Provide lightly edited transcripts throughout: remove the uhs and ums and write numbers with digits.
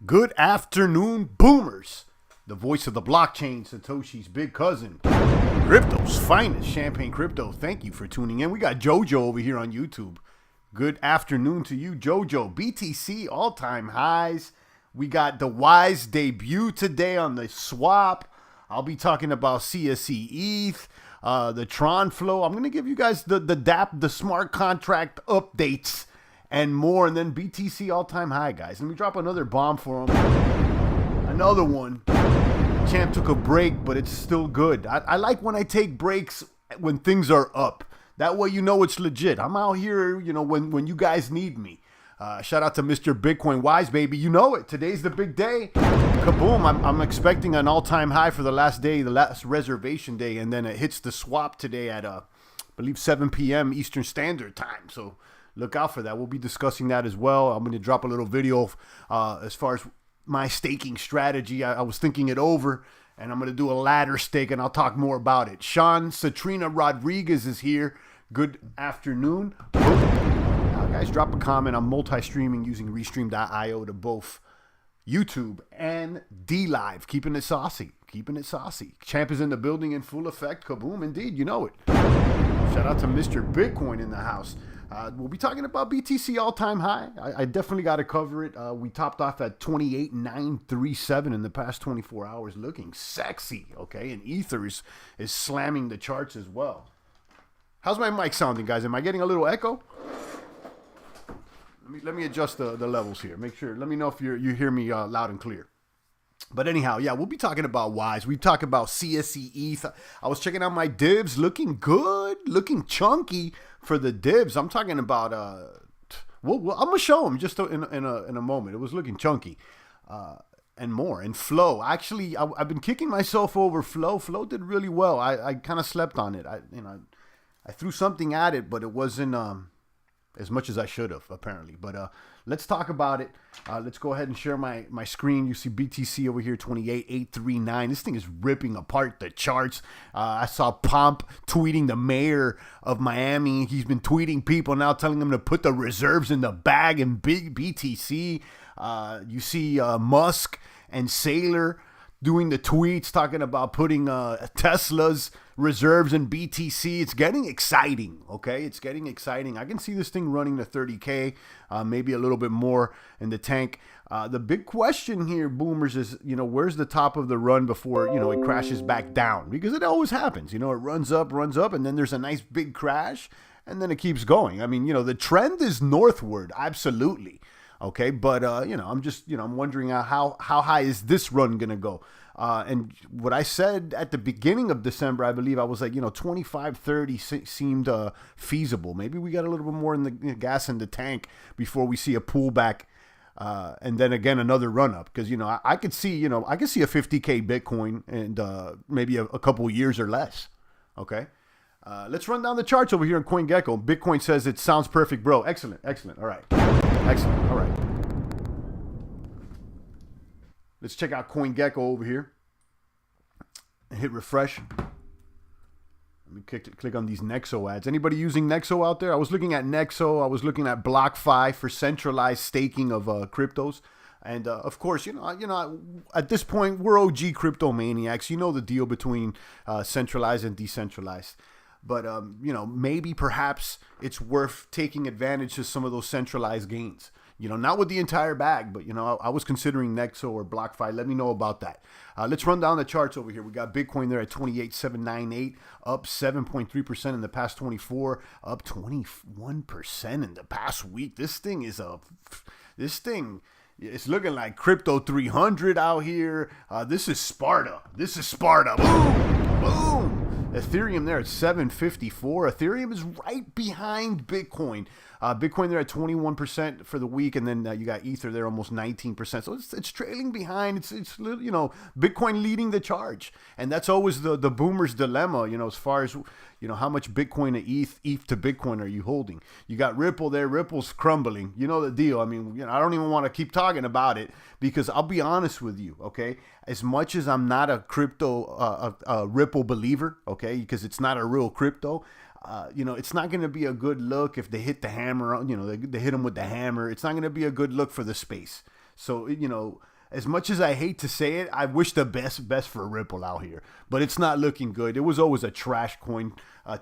Good afternoon, boomers. The voice of the blockchain, Satoshi's big cousin, crypto's finest, Champagne Crypto. Thank you for tuning in. We got JoJo over here on YouTube. Good afternoon to you, JoJo. BTC all-time highs. We got the Wise debut today on the swap. I'll be talking about CSE ETH, the Tron flow. I'm going to give you guys the DApp, the smart contract updates and more. And then BTC all-time high, guys. Let me drop another bomb for them. Another one. Champ took a break, but it's still good. I like when I take breaks when things are up. That way you know it's legit. I'm out here, you know, when you guys need me. Shout out to Mr. Bitcoin Wise, baby. You know it. Today's the big day. Kaboom. I'm expecting an all-time high for the last day, the last reservation day. And then it hits the swap today at, I believe, 7 p.m. Eastern Standard Time. So look out for that. We'll be discussing that as well. I'm going to drop a little video as far as my staking strategy. I was thinking it over, and I'm going to do a ladder stake, and I'll talk more about it. Sean Satrina Rodriguez is here. Good afternoon. Guys, drop a comment. I'm multi-streaming using Restream.io to both YouTube and DLive. Keeping it saucy. Keeping it saucy. Champ is in the building in full effect. Kaboom, indeed. You know it. Shout out to Mr. Bitcoin in the house. We'll be talking about BTC all-time high. I definitely got to cover it. We topped off at 28,937 in the past 24 hours. Looking sexy, okay? And Ether is slamming the charts as well. How's my mic sounding, guys? Am I getting a little echo? Let me adjust the levels here. Make sure. Let me know if you hear me loud and clear. But anyhow, yeah, we'll be talking about Wise. We talk about CSE ETH. I was checking out my divs. Looking good. Looking chunky for the divs. I'm talking about, I'm going to show them just in a moment. It was looking chunky and more. And Flow. Actually, I've been kicking myself over Flow. Flow did really well. I kind of slept on it. I threw something at it, but it wasn't as much as I should have, apparently. But let's talk about it. Let's go ahead and share my screen. You see BTC over here, 28,839. This thing is ripping apart the charts. I saw Pomp tweeting the mayor of Miami. He's been tweeting people now, telling them to put the reserves in the bag in big BTC. You see Musk and Saylor doing the tweets talking about putting Tesla's reserves in BTC. It's getting exciting, okay? It's getting exciting. I can see this thing running to 30K, maybe a little bit more in the tank. The big question here, boomers, is, where's the top of the run before, it crashes back down? Because it always happens. It runs up, and then there's a nice big crash, and then it keeps going. I mean, the trend is northward, absolutely. Okay, but, I'm just, I'm wondering how high is this run going to go? And what I said at the beginning of December, I believe I was like, 25, 30 seemed feasible. Maybe we got a little bit more in the gas in the tank before we see a pullback. And then again, another run up. Because, I could see, a 50K Bitcoin and maybe a couple years or less. Okay. Let's run down the charts over here in CoinGecko. Bitcoin says it sounds perfect, bro. Excellent. All right. Excellent. All right. Let's check out CoinGecko over here. Hit refresh. Let me click on these Nexo ads. Anybody using Nexo out there? I was looking at Nexo. I was looking at BlockFi for centralized staking of cryptos. And of course, at this point, we're OG crypto maniacs. You know the deal between centralized and decentralized. But, maybe perhaps it's worth taking advantage of some of those centralized gains. Not with the entire bag, but, I was considering Nexo or BlockFi. Let me know about that. Let's run down the charts over here. We got Bitcoin there at 28,798, up 7.3% in the past 24, up 21% in the past week. This thing is it's looking like Crypto 300 out here. This is Sparta. Boom! Boom! Ethereum there at 754. Ethereum is right behind Bitcoin. Bitcoin there at 21% for the week, and then you got Ether there almost 19%. So it's trailing behind. It's Bitcoin leading the charge, and that's always the boomer's dilemma. As far as how much Bitcoin to ETH to Bitcoin are you holding? You got Ripple there. Ripple's crumbling. You know the deal. I mean, I don't even want to keep talking about it because I'll be honest with you. Okay, as much as I'm not a crypto Ripple believer, okay, because it's not a real crypto. It's not going to be a good look if they hit the hammer. They hit them with the hammer. It's not going to be a good look for the space. So, as much as I hate to say it, I wish the best for Ripple out here, but it's not looking good. It was always a trash coin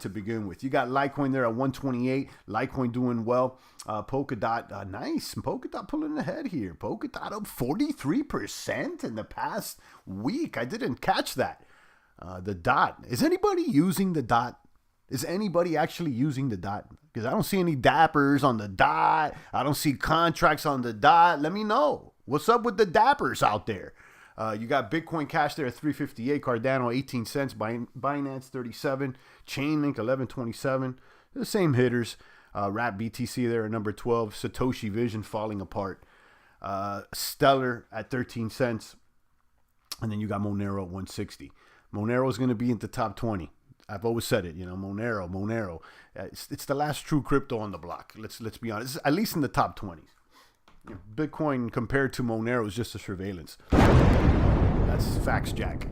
to begin with. You got Litecoin there at 128. Litecoin doing well. Polkadot, nice. Polkadot pulling ahead here. Polkadot up 43% in the past week. I didn't catch that. The dot. Is anybody using the dot? Is anybody actually using the dot? Because I don't see any dappers on the dot. I don't see contracts on the dot. Let me know. What's up with the dappers out there? You got Bitcoin Cash there at 358, Cardano 18 cents, Binance 37, Chainlink 1127. The same hitters. Wrap BTC there at number 12, Satoshi Vision falling apart. Stellar at 13 cents. And then you got Monero at 160. Monero is going to be in the top 20. I've always said it, Monero. It's the last true crypto on the block. Let's be honest. At least in the top 20s. Bitcoin compared to Monero is just a surveillance. That's facts, Jack.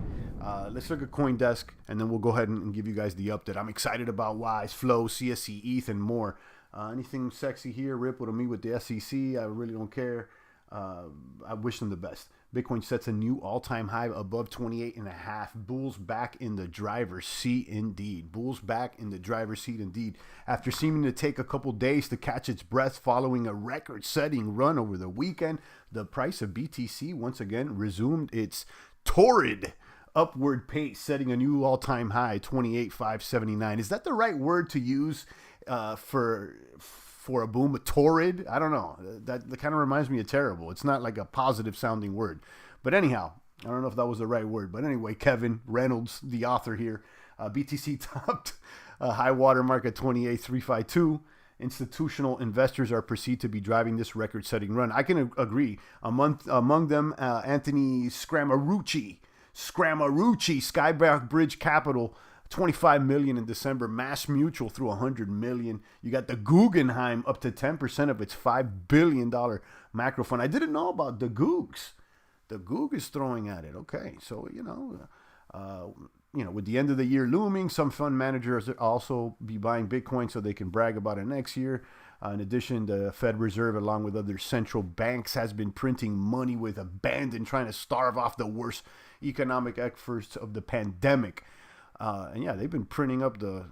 Let's look at CoinDesk, and then we'll go ahead and give you guys the update. I'm excited about Wise, Flow, CSE, ETH, and more. Anything sexy here? Ripple to me with the SEC. I really don't care. I wish them the best. Bitcoin sets a new all-time high above 28.5. Bulls back in the driver's seat indeed. Bulls back in the driver's seat indeed. After seeming to take a couple days to catch its breath following a record-setting run over the weekend, the price of BTC once again resumed its torrid upward pace, setting a new all-time high, 28,579. Is that the right word to use for a boom? A torrid? I don't know. That kind of reminds me of terrible. It's not like a positive sounding word. But anyhow, I don't know if that was the right word. But anyway, Kevin Reynolds, the author here, BTC topped a high water mark at 28,352. Institutional investors are perceived to be driving this record-setting run. I can agree. Among them, Anthony Scaramucci, Skyback Bridge Capital, 25 million in December. Mass Mutual through 100 million. You got the Guggenheim up to 10% of its $5 billion macro fund. I didn't know about the Googs. The Goog is throwing at it. Okay, so with the end of the year looming, some fund managers also be buying Bitcoin so they can brag about it next year. In addition, the Fed Reserve, along with other central banks, has been printing money with abandon, trying to starve off the worst economic efforts of the pandemic. They've been printing up the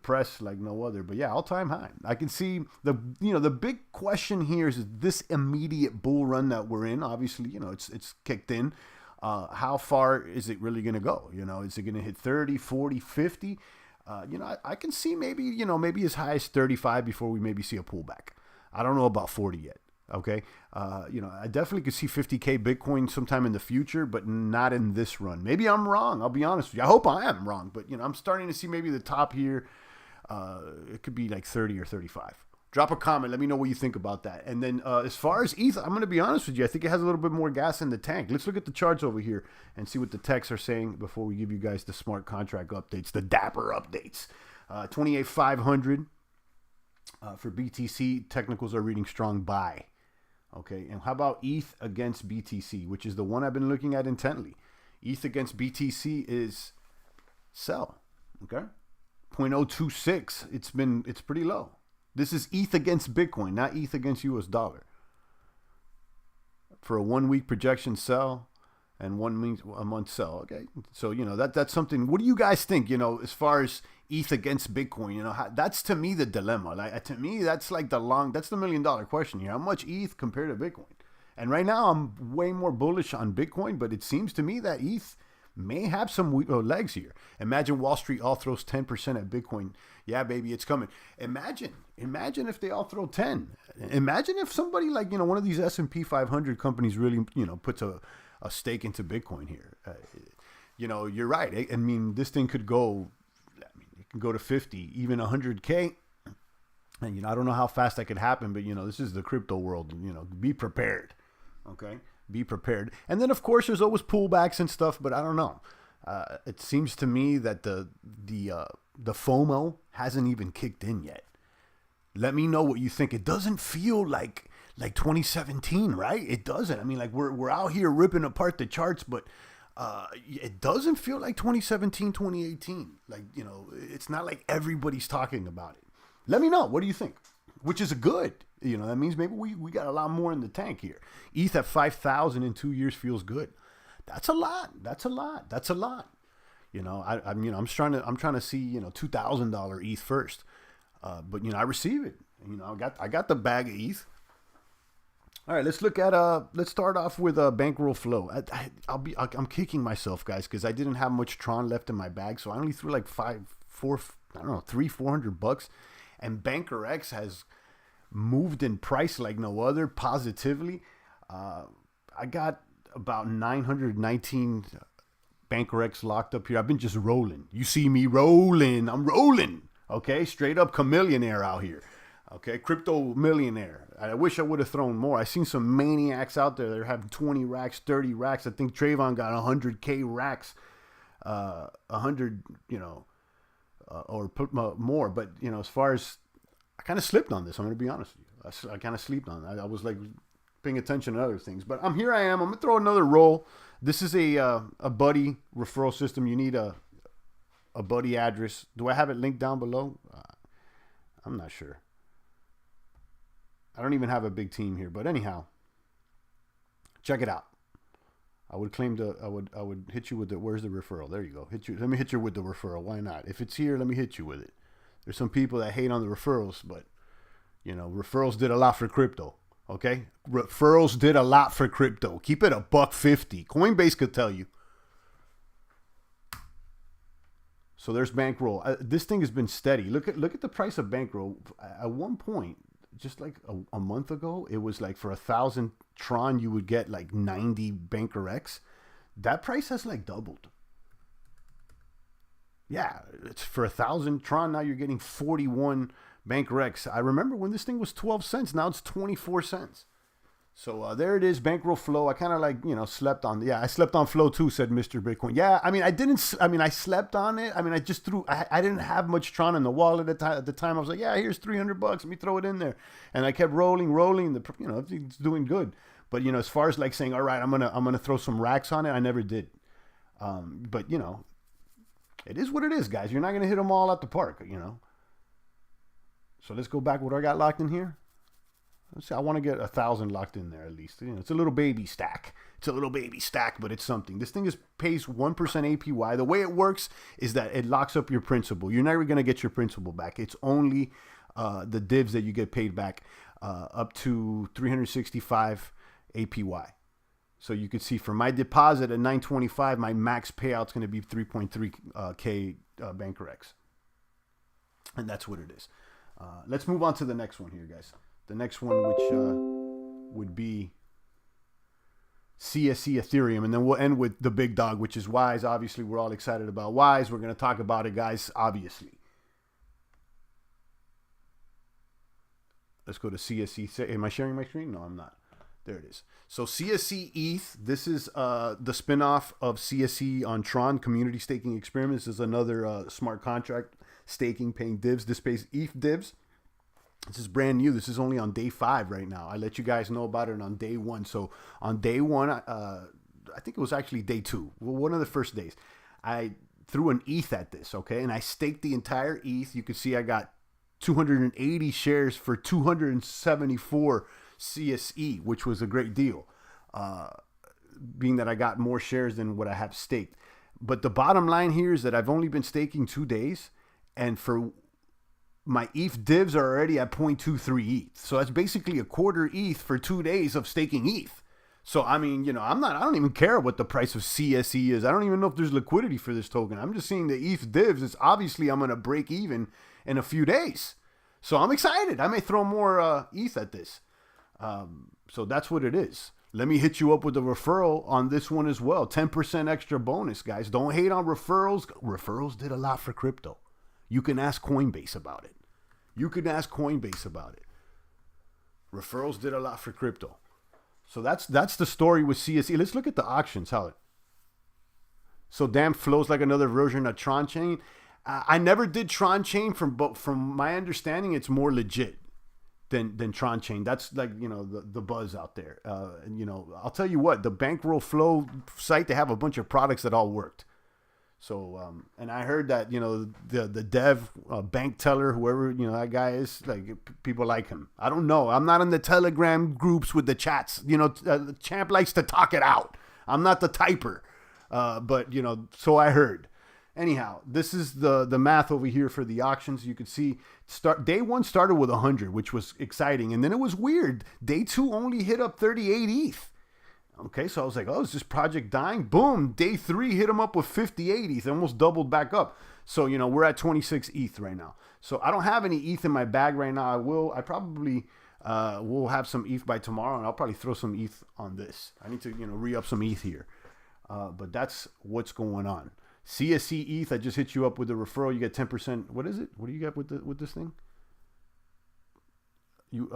press like no other. But yeah, all-time high. I can see the big question here is this immediate bull run that we're in. Obviously, it's kicked in. How far is it really going to go? Is it going to hit 30, 40, 50? I can see maybe as high as 35 before we maybe see a pullback. I don't know about 40 yet. Okay. I definitely could see 50K Bitcoin sometime in the future, but not in this run. Maybe I'm wrong. I'll be honest with you. I hope I am wrong, but I'm starting to see maybe the top here. It could be like 30 or 35. Drop a comment. Let me know what you think about that. And then as far as ETH, I'm going to be honest with you. I think it has a little bit more gas in the tank. Let's look at the charts over here and see what the techs are saying before we give you guys the smart contract updates, the dapper updates. 28,500 for BTC. Technicals are reading strong buy. Okay, and how about ETH against BTC, which is the one I've been looking at intently. ETH against BTC is sell. Okay, 0.026. It's pretty low. This is ETH against Bitcoin, not ETH against US dollar. For a 1 week projection, sell, and a month sell. Okay, so that's something. What do you guys think? As far as ETH against Bitcoin, that's to me the dilemma. Like to me, that's like that's the $1 million question here. How much ETH compared to Bitcoin? And right now, I'm way more bullish on Bitcoin, but it seems to me that ETH may have some legs here. Imagine Wall Street all throws 10% at Bitcoin. Yeah, baby, it's coming. Imagine if they all throw 10. Imagine if somebody like one of these S&P 500 companies really puts a stake into Bitcoin here. You're right. I mean, this thing could go. It can go to 50, even 100K. And I don't know how fast that could happen, but this is the crypto world. Be prepared. Okay. Be prepared. And then, of course, there's always pullbacks and stuff, but I don't know. It seems to me that the FOMO hasn't even kicked in yet. Let me know what you think. It doesn't feel like 2017, right? It doesn't. I mean, like we're out here ripping apart the charts, but it doesn't feel like 2017, 2018. Like, it's not like everybody's talking about it. Let me know. What do you think? Which is good. You know, that means maybe we got a lot more in the tank here. ETH at 5,000 in 2 years feels good. That's a lot. That's a lot. That's a lot. You know, I'm trying to see, you know, $2,000 ETH first. But you know, I receive it. You know, I got the bag of ETH. All right, let's look at let's start off with Bankroll Flow. I'm kicking myself, guys, because I didn't have much Tron left in my bag, so I only threw like $400, and Banker X has moved in price like no other positively. I got about 919 Banker X locked up here. I've been just rolling. You see me rolling. I'm rolling. Okay, straight up chameleonaire out here. Okay, crypto millionaire. I wish I would have thrown more. I seen some maniacs out there that are having 20 racks, 30 racks. I think Trayvon got 100K racks, 100, you know, or put more. But, you know, as far as, I kind of slipped on this. I'm going to be honest with you. I kind of slept on it. I was like paying attention to other things. But here I am. I'm going to throw another roll. This is a buddy referral system. You need a buddy address. Do I have it linked down below? I'm not sure. I don't even have a big team here, but anyhow, check it out. I would claim I would hit you with where's the referral? There you go. Let me hit you with the referral. Why not? If it's here, let me hit you with it. There's some people that hate on the referrals, but you know, referrals did a lot for crypto. Okay? Referrals did a lot for crypto. Keep it $1.50. Coinbase could tell you. So there's Bankroll. This thing has been steady. Look at the price of Bankroll. At one point, just like a month ago, it was like for 1,000 Tron, you would get like 90 Banker X. That price has like doubled. Yeah, it's for 1,000 Tron. Now you're getting 41 Banker X. I remember when this thing was 12 cents. Now it's 24 cents. So there it is, Bankroll Flow. I kind of like, you know, slept on. Yeah, I slept on Flow too, said Mr. Bitcoin. Yeah, I mean, I slept on it. I mean, I just threw, I didn't have much Tron in the wallet at the time. I was like, yeah, here's $300. Let me throw it in there. And I kept rolling. You know, it's doing good. But, you know, as far as like saying, all right, I'm going to throw some racks on it, I never did. But, you know, it is what it is, guys. You're not going to hit them all at the park, you know. So let's go back what I got locked in here. Let's see, I want to get 1,000 locked in there at least. You know, it's a little baby stack. It's a little baby stack, but it's something. This thing pays 1% APY. The way it works is that it locks up your principal. You're never going to get your principal back. It's only the divs that you get paid back up to 365 APY. So you can see for my deposit at 925, my max payout's going to be 3.3K Banker X. And that's what it is. Let's move on to the next one here, guys. The next one, which would be CSE Ethereum. And then we'll end with the big dog, which is Wise. Obviously, we're all excited about Wise. We're going to talk about it, guys, obviously. Let's go to CSE. Am I sharing my screen? No, I'm not. There it is. So CSE ETH, this is the spinoff of CSE on Tron, Community Staking Experiment. This is another smart contract staking, paying divs. This pays ETH divs. This is brand new. This is only on day 5 right now. I let you guys know about it on day 1. So on day 1, I think it was actually day 2. Well, one of the first days, I threw an ETH at this, okay? And I staked the entire ETH. You can see I got 280 shares for 274 CSE, which was a great deal, being that I got more shares than what I have staked. But the bottom line here is that I've only been staking 2 days, and for my ETH divs are already at 0.23 ETH. So that's basically a quarter ETH for 2 days of staking ETH. So, I mean, you know, I don't even care what the price of CSE is. I don't even know if there's liquidity for this token. I'm just seeing the ETH divs. It's obviously I'm going to break even in a few days. So I'm excited. I may throw more ETH at this. So that's what it is. Let me hit you up with a referral on this one as well. 10% extra bonus, guys. Don't hate on referrals. Referrals did a lot for crypto. You can ask Coinbase about it. Referrals did a lot for crypto. So that's the story with CSE. Let's look at the auctions. So damn flows like another version of Tron Chain. I never did Tron Chain, but from my understanding, it's more legit than Tron Chain. That's like, you know, the buzz out there. And, you know, I'll tell you what, the Bankroll Flow site, they have a bunch of products that all worked. So, and I heard that, the dev, bank teller, whoever, that guy is, like, people like him. I don't know. I'm not in the Telegram groups with the chats. Champ likes to talk it out. I'm not the typer. But, so I heard. Anyhow, this is the math over here for the auctions. You could see day one started with 100, which was exciting. And then it was weird. Day two only hit up 38 ETH. Okay, so I was like, oh, is this project dying? Boom, day three hit them up with 58 ETH, almost doubled back up. So, we're at 26 ETH right now. So I don't have any ETH in my bag right now. I probably will have some ETH by tomorrow, and I'll probably throw some ETH on this. I need to, re-up some ETH here. But that's what's going on. CSC ETH, I just hit you up with a referral. You get 10%. What is it? What do you get with this thing? You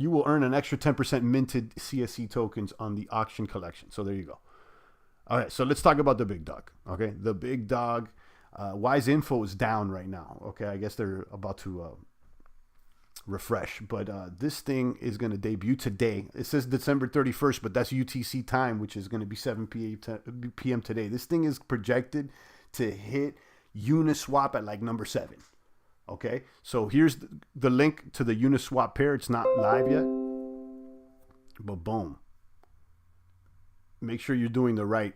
will earn an extra 10% minted CSC tokens on the auction collection. So there you go. All right, so let's talk about the big dog. Okay, the big dog. Wise Info is down right now. Okay, I guess they're about to refresh. But this thing is going to debut today. It says December 31st, but that's UTC time, which is going to be 7 p.m. today. This thing is projected to hit Uniswap at like number 7. Okay, so here's the link to the Uniswap pair. It's not live yet, but boom. Make sure you're doing the right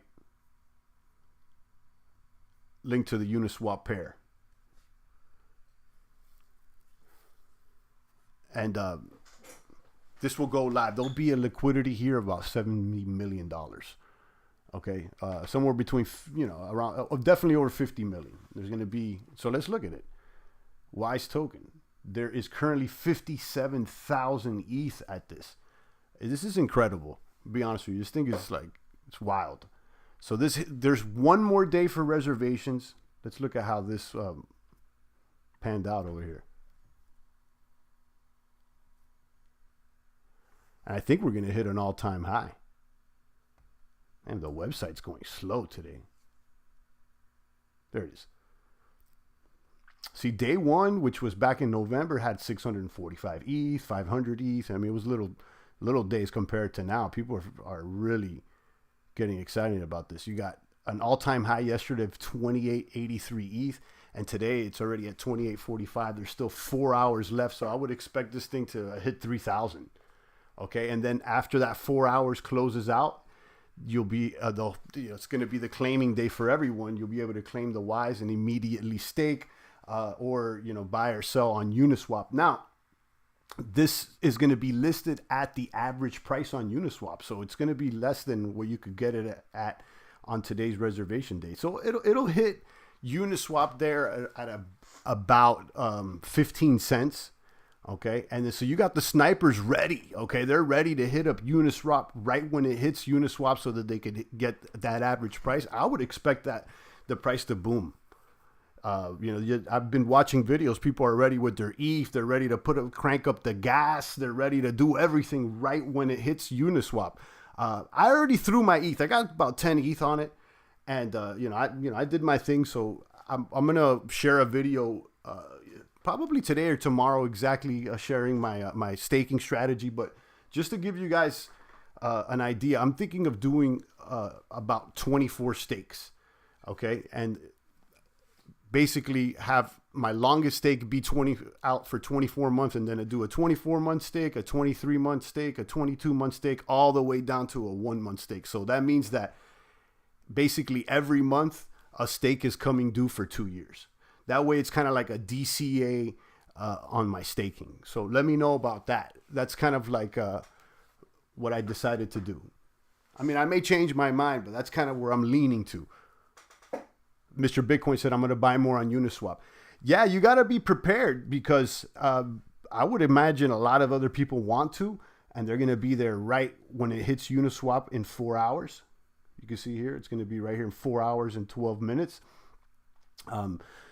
link to the Uniswap pair. And this will go live. There'll be a liquidity here of about $70 million. Okay, somewhere between, around, definitely over 50 million. There's going to be, so let's look at it. Wise token. There is currently 57,000 ETH at this. This is incredible. To be honest with you, this thing is like, it's wild. So there's one more day for reservations. Let's look at how this panned out over here. And I think we're going to hit an all-time high. And the website's going slow today. There it is. See, day one, which was back in November, had 645 ETH, 500 ETH. I mean, it was little days compared to now. People are really getting excited about this. You got an all-time high yesterday of 2883 ETH, and today it's already at 2845. There's still 4 hours left, so I would expect this thing to hit 3,000. Okay, and then after that 4 hours closes out, you'll be it's going to be the claiming day for everyone. You'll be able to claim the Wise and immediately stake. Or buy or sell on Uniswap. Now, this is going to be listed at the average price on Uniswap, so it's going to be less than what you could get it at on today's reservation day. So it'll hit Uniswap there at about 15 cents. Okay, and then, so you got the snipers ready. Okay, they're ready to hit up Uniswap right when it hits Uniswap, so that they could get that average price. I would expect that the price to boom. I've been watching videos. People are ready with their ETH. They're ready to crank up the gas. They're ready to do everything right when it hits Uniswap. I already threw my ETH. I got about 10 ETH on it, and I did my thing. So I'm gonna share a video probably today or tomorrow, exactly sharing my staking strategy. But just to give you guys an idea, I'm thinking of doing about 24 stakes. Okay, and basically have my longest stake be out for 24 months, and then I do a 24-month stake, a 23-month stake, a 22-month stake, all the way down to a 1-month stake. So that means that basically every month a stake is coming due for 2 years. That way it's kind of like a DCA on my staking. So let me know about that. That's kind of like what I decided to do. I mean, I may change my mind, but that's kind of where I'm leaning to. Mr. Bitcoin said, I'm going to buy more on Uniswap. Yeah, you got to be prepared, because I would imagine a lot of other people want to, and they're going to be there right when it hits Uniswap in 4 hours. You can see here, it's going to be right here in 4 hours and 12 minutes.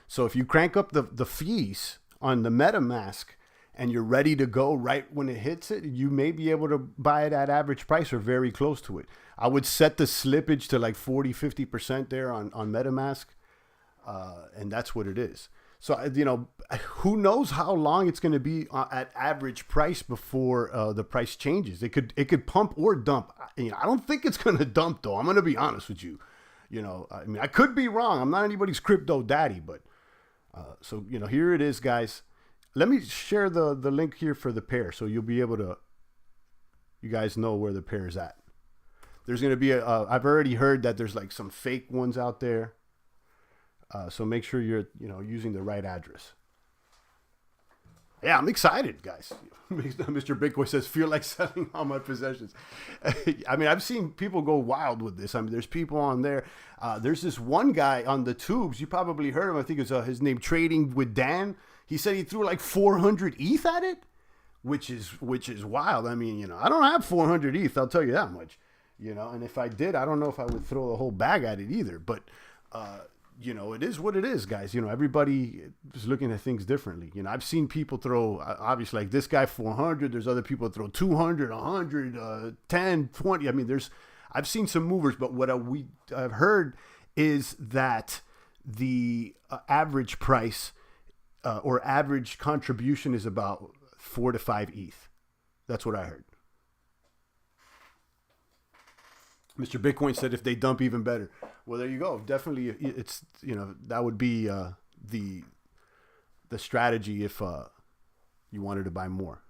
So if you crank up the fees on the MetaMask and you're ready to go right when it hits it, you may be able to buy it at average price or very close to it. I would set the slippage to like 40-50% there on MetaMask, and that's what it is. So, who knows how long it's going to be at average price before the price changes. It could pump or dump. I don't think it's going to dump, though. I'm going to be honest with you. You know, I mean, I could be wrong. I'm not anybody's crypto daddy, but so, you know, here it is, guys. Let me share the link here for the pair so you'll be able to, you guys know where the pair is at. There's going to be I've already heard that there's like some fake ones out there. So make sure you're, you know, using the right address. Yeah, I'm excited, guys. Mr. Bitcoin says, feel like selling all my possessions. I mean, I've seen people go wild with this. I mean, there's people on there. There's this one guy on the tubes. You probably heard him. I think it's his name, Trading with Dan. He said he threw like 400 ETH at it, which is wild. I mean, you know, I don't have 400 ETH. I'll tell you that much. You know, and if I did, I don't know if I would throw the whole bag at it either. But, you know, it is what it is, guys. You know, everybody is looking at things differently. You know, I've seen people throw, obviously, like this guy 400. There's other people that throw 200, 100, 10, 20. I mean, I've seen some movers, but what I've heard is that the average price or average contribution is about 4 to 5 ETH. That's what I heard. Mr. Bitcoin said if they dump, even better. Well, there you go. Definitely, it's, you know, that would be the strategy if you wanted to buy more.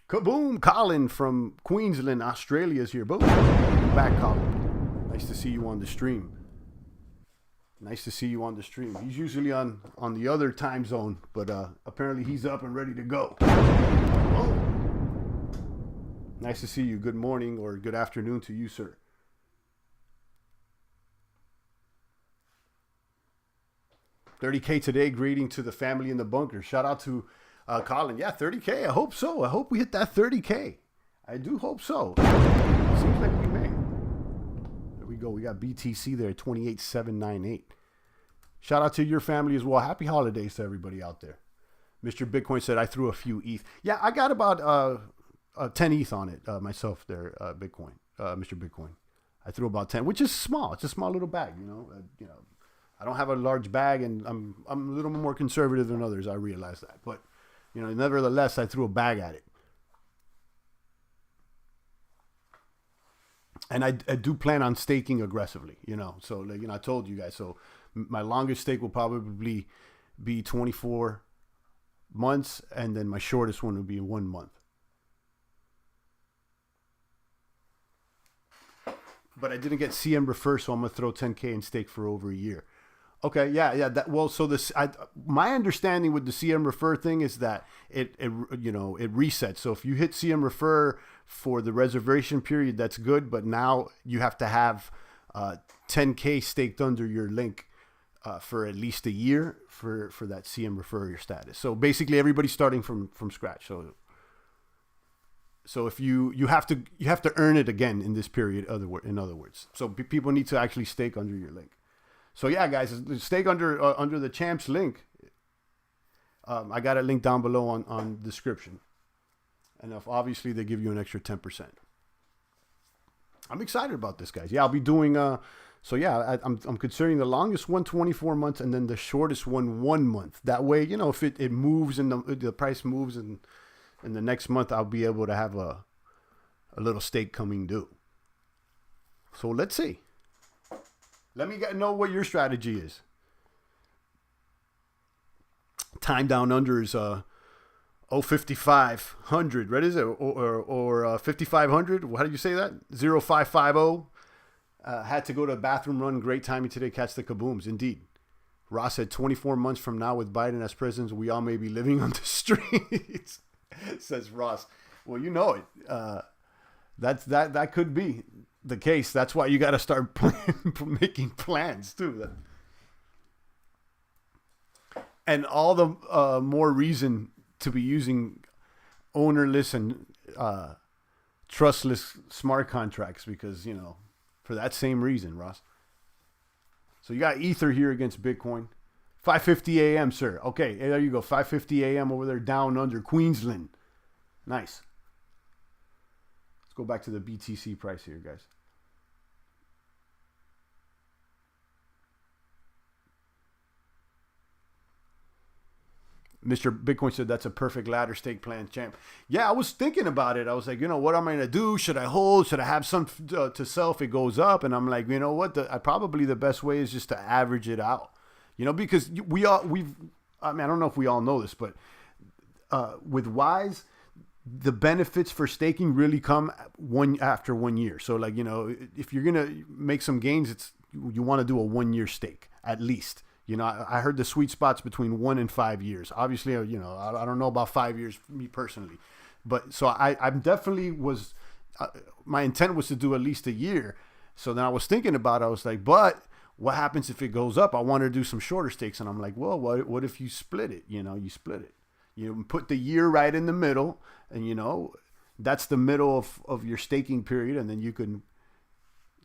Kaboom! Colin from Queensland, Australia is here. Boom! Back, Colin. Nice to see you on the stream. Nice to see you on the stream. He's usually on the other time zone, but apparently he's up and ready to go. Oh. Nice to see you. Good morning or good afternoon to you, sir. $30K today. Greeting to the family in the bunker. Shout out to Colin. Yeah, $30K. I hope so. I hope we hit that $30K. I do hope so. Seems like we may. There we go. We got BTC there, 28,798. Shout out to your family as well. Happy holidays to everybody out there. Mr. Bitcoin said I threw a few ETH. Yeah, I got about 10 ETH on it myself there, Bitcoin, Mr. Bitcoin. I threw about 10, which is small. It's a small little bag, you know. I don't have a large bag, and I'm a little more conservative than others. I realize that, but you know, nevertheless, I threw a bag at it, and I do plan on staking aggressively. You know, so like, you know, I told you guys. So my longest stake will probably be 24 months, and then my shortest one will be 1 month. But I didn't get CM refer, so I'm gonna throw 10K in stake for over a year. Okay, yeah. So my understanding with the CM refer thing is that it resets. So if you hit CM refer for the reservation period, that's good. But now you have to have 10K staked under your link for at least a year for that CM refer your status. So basically, everybody's starting from scratch. So if you have to earn it again in this period. In other words, so people need to actually stake under your link. So yeah, guys, stake under the Champs link. I got a link down below on description, and if obviously they give you an extra 10%. I'm excited about this, guys. Yeah, I'll be doing. So yeah, I'm considering the longest one 24 months, and then the shortest one 1 month. That way, you know, if it moves and the price moves and in the next month, I'll be able to have a little stake coming due. So let's see. Let me know what your strategy is. Time down under is 05500, right? Is it or 5500? How do you say that? 0550. Had to go to a bathroom run. Great timing today. Catch the kabooms. Indeed. Ross said 24 months from now with Biden as president, we all may be living on the streets. Says Ross. Well, you know it. That could be the case. That's why you got to start making plans too. And all the more reason to be using ownerless and trustless smart contracts, because, you know, for that same reason, Ross. So you got Ether here against Bitcoin. 5:50 a.m., sir. Okay, there you go. 5:50 a.m. over there down under Queensland. Nice. Let's go back to the BTC price here, guys. Mr. Bitcoin said that's a perfect ladder stake plan, champ. Yeah, I was thinking about it. I was like, what am I gonna do? Should I hold? Should I have some to sell if it goes up? And I'm like, you know what? Probably the best way is just to average it out. Because I don't know if we all know this, but with Wise, the benefits for staking really come after 1 year. So like, if you're gonna make some gains, you want to do a 1 year stake at least. I heard the sweet spots between 1 and 5 years. Obviously, I don't know about 5 years, me personally, but so I'm definitely was. My intent was to do at least a year. So then I was thinking about it. I was like, but what happens if it goes up? I want to do some shorter stakes, and I'm like, well, what if you split it? You split it. You put the year right in the middle, and that's the middle of your staking period, and then you can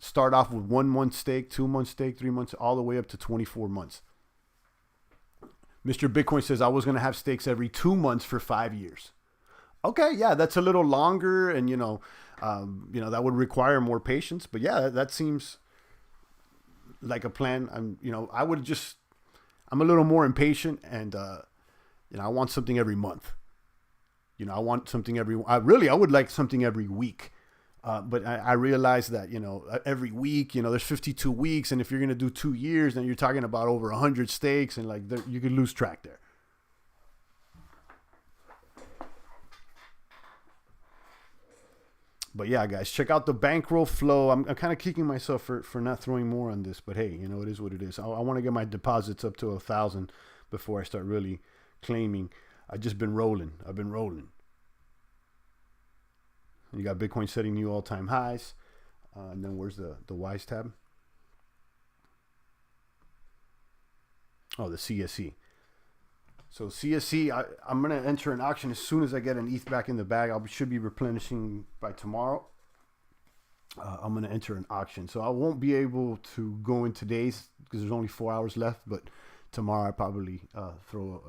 start off with 1 month stake, 2 month stake, 3 months, all the way up to 24 months. Mr. Bitcoin says I was going to have stakes every 2 months for 5 years. Okay, yeah, that's a little longer, and that would require more patience. But yeah, that seems like a plan. I'm a little more impatient, and I want something every month. I want something I would like something every week. But I realized that, every week, there's 52 weeks. And if you're going to do 2 years, then you're talking about over 100 stakes. And you could lose track there. But yeah, guys, check out the Bankroll Flow. I'm kind of kicking myself for not throwing more on this. But hey, it is what it is. I want to get my deposits up to 1,000 before I start really claiming. I've been rolling. You got Bitcoin setting new all-time highs. And then where's the Wise tab? Oh, the CSE. So CSE, I'm going to enter an auction as soon as I get an ETH back in the bag. Should be replenishing by tomorrow. I'm going to enter an auction. So I won't be able to go in today's because there's only 4 hours left. But tomorrow I probably throw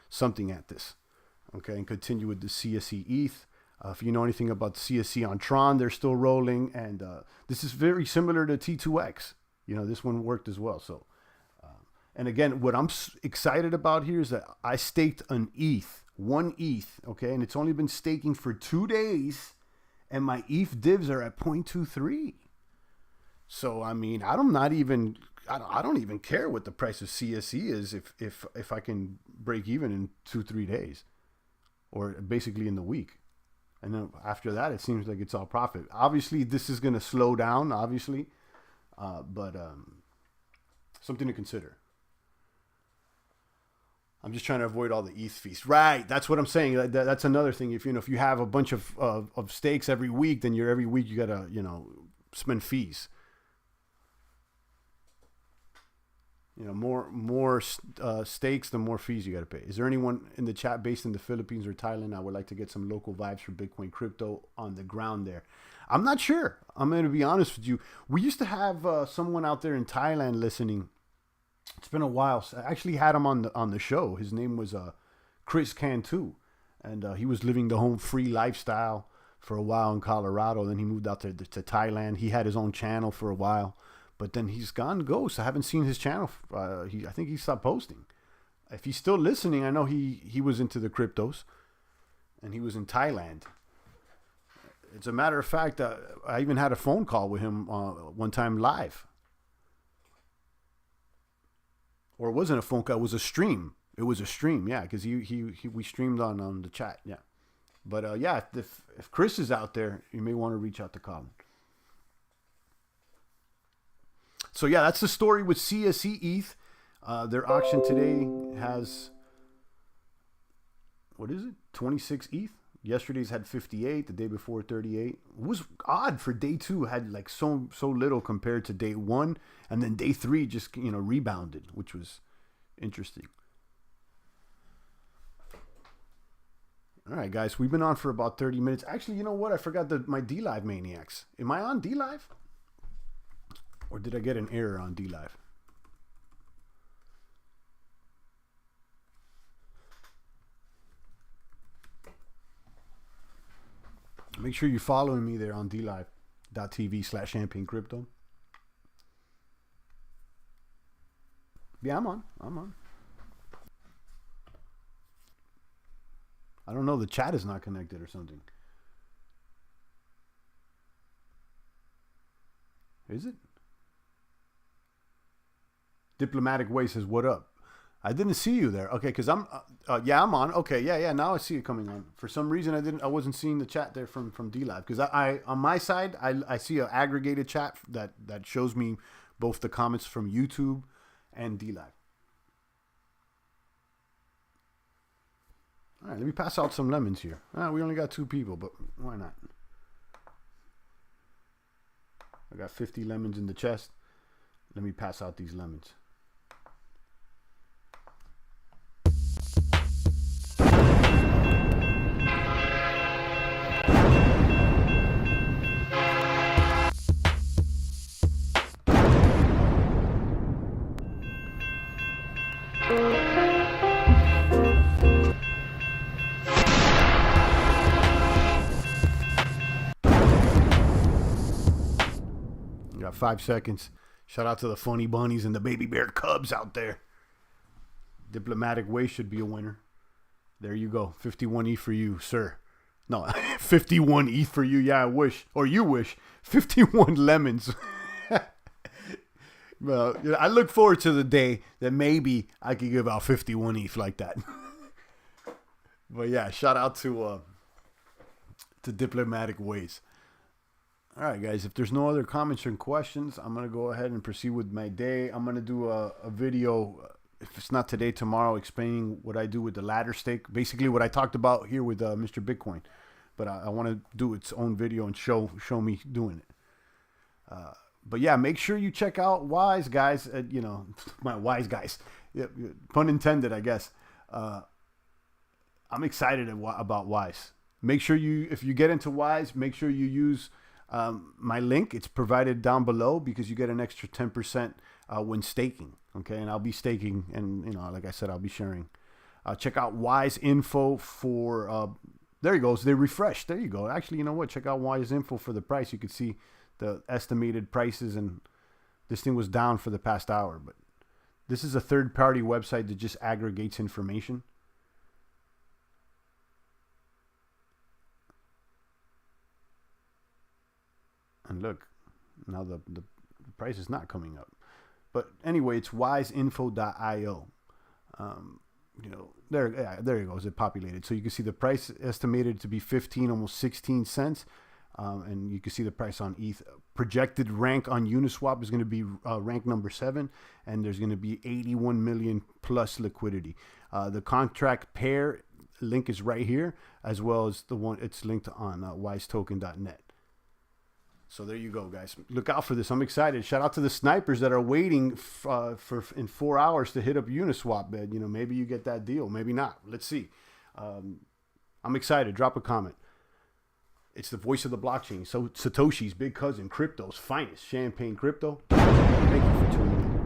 something at this. Okay, and continue with the CSE ETH. If you know anything about CSC on Tron, they're still rolling, and this is very similar to T2X. This one worked as well. So, and again, what I'm excited about here is that I staked an one ETH, okay, and it's only been staking for 2 days, and my ETH divs are at 0.23. So, I mean, I don't even care what the price of CSC is if I can break even in 2-3 days, or basically in the week. And then after that, it seems like it's all profit. Obviously, this is going to slow down, but something to consider. I'm just trying to avoid all the ETH fees. Right, that's what I'm saying. That's another thing. If you have a bunch of stakes every week, then every week you got to spend fees. More stakes, the more fees you got to pay. Is there anyone in the chat based in the Philippines or Thailand? I would like to get some local vibes for Bitcoin crypto on the ground there. I'm not sure. I'm going to be honest with you. We used to have someone out there in Thailand listening. It's been a while. I actually had him on the show. His name was Chris Cantu, and he was living the home free lifestyle for a while in Colorado. Then he moved out to Thailand. He had his own channel for a while. But then he's gone ghost. I haven't seen his channel. I think he stopped posting. If he's still listening, I know he was into the cryptos, and he was in Thailand. As a matter of fact, I even had a phone call with him one time live. Or it wasn't a phone call. It was a stream. Yeah, because we streamed on the chat. Yeah, but yeah, if Chris is out there, you may want to reach out to Colin. So yeah, that's the story with CSE ETH. Their auction today has, what is it? 26 ETH. Yesterday's had 58. The day before 38. It was odd for day 2. Had like so little compared to day 1, and then day 3 just rebounded, which was interesting. All right, guys, we've been on for about 30 minutes. Actually, you know what? I forgot my DLive maniacs. Am I on DLive? Or did I get an error on DLive? Make sure you're following me there on dlive.tv/champagnecrypto. Yeah, I'm on. I don't know. The chat is not connected or something. Is it? Diplomatic Way says, what up? I didn't see you there. Okay, because I'm I'm on. Okay, yeah. Now I see it coming on. For some reason, I wasn't seeing the chat there from D-Lab, because I on my side I see an aggregated chat that shows me both the comments from YouTube and D-Lab. All right, let me pass out some lemons here. We only got 2 people, but why not? I got 50 lemons in the chest. Let me pass out these lemons. Got 5 seconds. Shout out to the funny bunnies and the baby bear cubs out there. Diplomatic Way should be a winner. There you go. 51 ETH for you, sir. No, 51 ETH for you. Yeah, I wish. Or you wish. 51 lemons. Well, I look forward to the day that maybe I could give out 51 ETH like that. But yeah, shout out to Diplomatic Ways. All right, guys, if there's no other comments or questions, I'm going to go ahead and proceed with my day. I'm going to do a video, if it's not today, tomorrow, explaining what I do with the ladder stake. Basically what I talked about here with Mr. Bitcoin. But I want to do its own video and show me doing it. But yeah, make sure you check out Wise, guys. My Wise guys. Yeah, pun intended, I guess. I'm excited about Wise. Make sure if you get into Wise, make sure you use my link. It's provided down below, because you get an extra 10% when staking. Okay, and I'll be staking, and like I said, I'll be sharing. Check out Wise info for. There he goes. They refreshed. There you go. Actually, you know what? Check out Wise info for the price. You can see the estimated prices, and this thing was down for the past hour. But this is a third-party website that just aggregates information. And look, now the price is not coming up. But anyway, it's wiseinfo.io. There it goes. It populated. So you can see the price estimated to be 15, almost 16 cents. And you can see the price on ETH. Projected rank on Uniswap is going to be rank number 7. And there's going to be 81 million plus liquidity. The contract pair link is right here, as well as the one it's linked on wisetoken.net. So there you go, guys. Look out for this. I'm excited. Shout out to the snipers that are waiting for in 4 hours to hit up Uniswap. Maybe you get that deal. Maybe not. Let's see. I'm excited. Drop a comment. It's the voice of the blockchain. So Satoshi's big cousin, crypto's finest, Champagne Crypto. Thank you for tuning in.